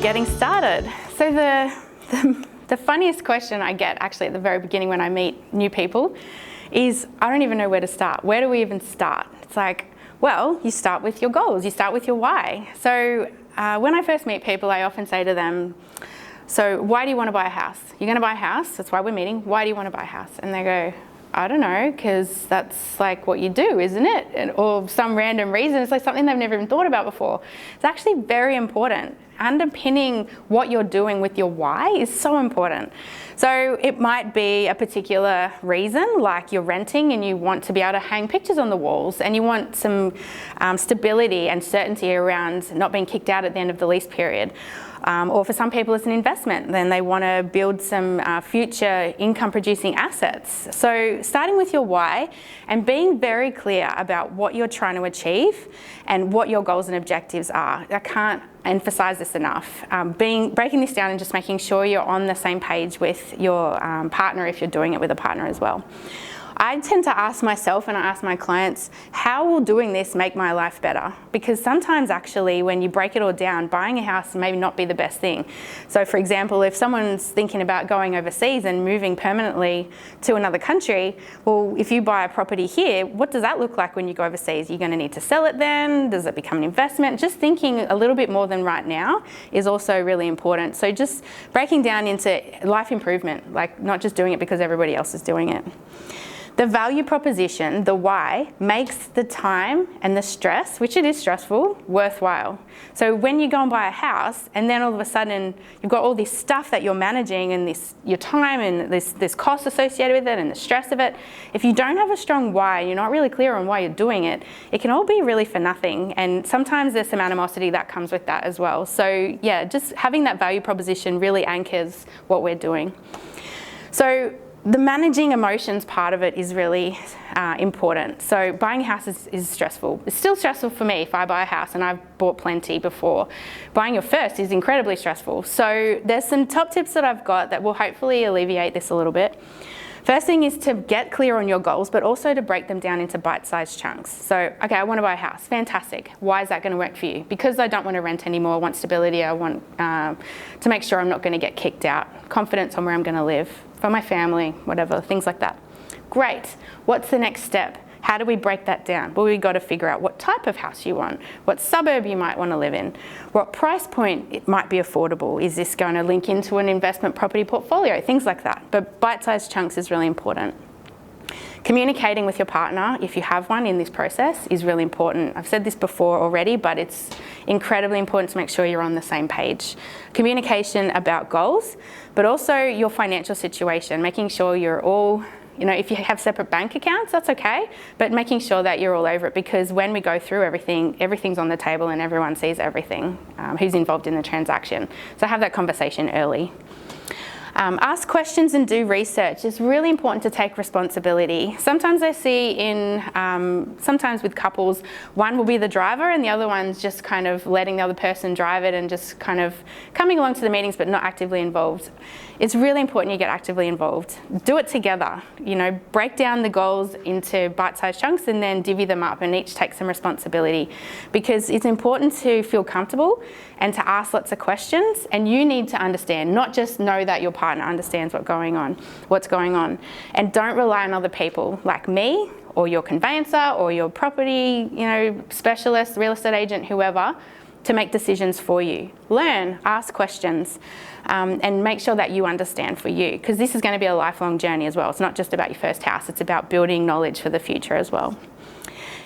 getting started. So the funniest question I get actually at the very beginning when I meet new people is, I don't even know where to start. Where do we even start? It's like, well, you start with your goals, you start with your why. So when I first meet people, I often say to them, so why do you want to buy a house? You're going to buy a house, that's why we're meeting. Why do you want to buy a house? And they go, I don't know, because that's like what you do, isn't it? Or some random reason. It's like something they've never even thought about before. It's actually very important. Underpinning what you're doing with your why is so important. So it might be a particular reason, like you're renting and you want to be able to hang pictures on the walls and you want some stability and certainty around not being kicked out at the end of the lease period. Or for some people it's an investment, then they want to build some future income producing assets. So starting with your why and being very clear about what you're trying to achieve and what your goals and objectives are. I can't emphasize this enough. Breaking this down and just making sure you're on the same page with your partner if you're doing it with a partner as well. I tend to ask myself and I ask my clients, how will doing this make my life better? Because sometimes actually when you break it all down, buying a house may not be the best thing. So for example, if someone's thinking about going overseas and moving permanently to another country, well, if you buy a property here, what does that look like when you go overseas? You're going to need to sell it then? Does it become an investment? Just thinking a little bit more than right now is also really important. So just breaking down into life improvement, like not just doing it because everybody else is doing it. The value proposition, the why, makes the time and the stress, which it is stressful, worthwhile. So when you go and buy a house and then all of a sudden you've got all this stuff that you're managing and your time and this cost associated with it and the stress of it, if you don't have a strong why, you're not really clear on why you're doing it, it can all be really for nothing. And sometimes there's some animosity that comes with that as well. So yeah, just having that value proposition really anchors what we're doing. So the managing emotions part of it is really important. So buying a house is stressful. It's still stressful for me if I buy a house, and I've bought plenty before. Buying your first is incredibly stressful. So there's some top tips that I've got that will hopefully alleviate this a little bit. First thing is to get clear on your goals, but also to break them down into bite-sized chunks. So, okay, I want to buy a house. Fantastic. Why is that going to work for you? Because I don't want to rent anymore. I want stability. I want to make sure I'm not going to get kicked out. Confidence on where I'm going to live. For my family, whatever, things like that. Great. What's the next step? How do we break that down? Well, we've got to figure out what type of house you want, what suburb you might want to live in, what price point it might be affordable. Is this going to link into an investment property portfolio? Things like that. But bite-sized chunks is really important. Communicating with your partner, if you have one in this process, is really important. I've said this before already, but it's incredibly important to make sure you're on the same page. Communication about goals, but also your financial situation, making sure you're all, if you have separate bank accounts, that's okay, but making sure that you're all over it, because when we go through everything's on the table and everyone sees everything who's involved in the transaction. So have that conversation early. Ask questions and do research. It's really important to take responsibility. Sometimes I see sometimes with couples, one will be the driver and the other one's just kind of letting the other person drive it and just kind of coming along to the meetings but not actively involved. It's really important you get actively involved. Do it together. Break down the goals into bite-sized chunks and then divvy them up and each take some responsibility, because it's important to feel comfortable and to ask lots of questions, and you need to understand, not just know that your partner understands what's going on. And don't rely on other people like me or your conveyancer or your property, specialist, real estate agent, whoever, to make decisions for you. Learn, ask questions, and make sure that you understand for you, because this is going to be a lifelong journey as well. It's not just about your first house, it's about building knowledge for the future as well.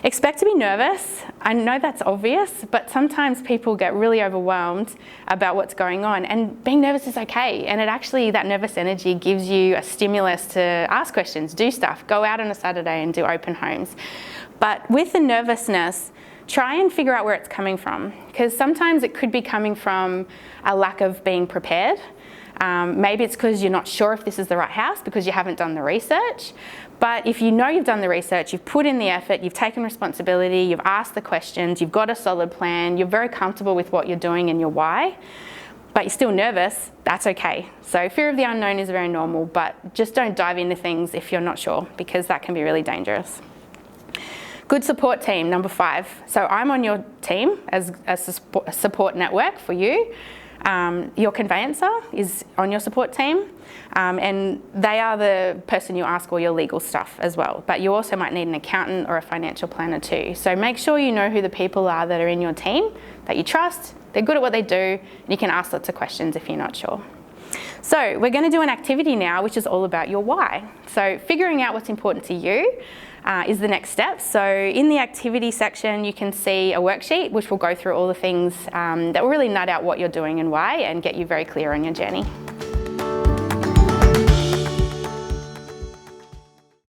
Expect to be nervous. I know that's obvious, but sometimes people get really overwhelmed about what's going on, and being nervous is okay. And that nervous energy gives you a stimulus to ask questions, do stuff, go out on a Saturday and do open homes. But with the nervousness, try and figure out where it's coming from, because sometimes it could be coming from a lack of being prepared. Maybe it's because you're not sure if this is the right house because you haven't done the research. But if you know you've done the research, you've put in the effort, you've taken responsibility, you've asked the questions, you've got a solid plan, you're very comfortable with what you're doing and your why, but you're still nervous, that's okay. So fear of the unknown is very normal, but just don't dive into things if you're not sure, because that can be really dangerous. Good support team, number 5. So I'm on your team as a support network for you. Your conveyancer is on your support team, and they are the person you ask all your legal stuff as well. But you also might need an accountant or a financial planner too. So make sure you know who the people are that are in your team, that you trust, they're good at what they do, and you can ask lots of questions if you're not sure. So we're going to do an activity now which is all about your why. So figuring out what's important to you is the next step. So in the activity section you can see a worksheet which will go through all the things that will really nut out what you're doing and why and get you very clear on your journey.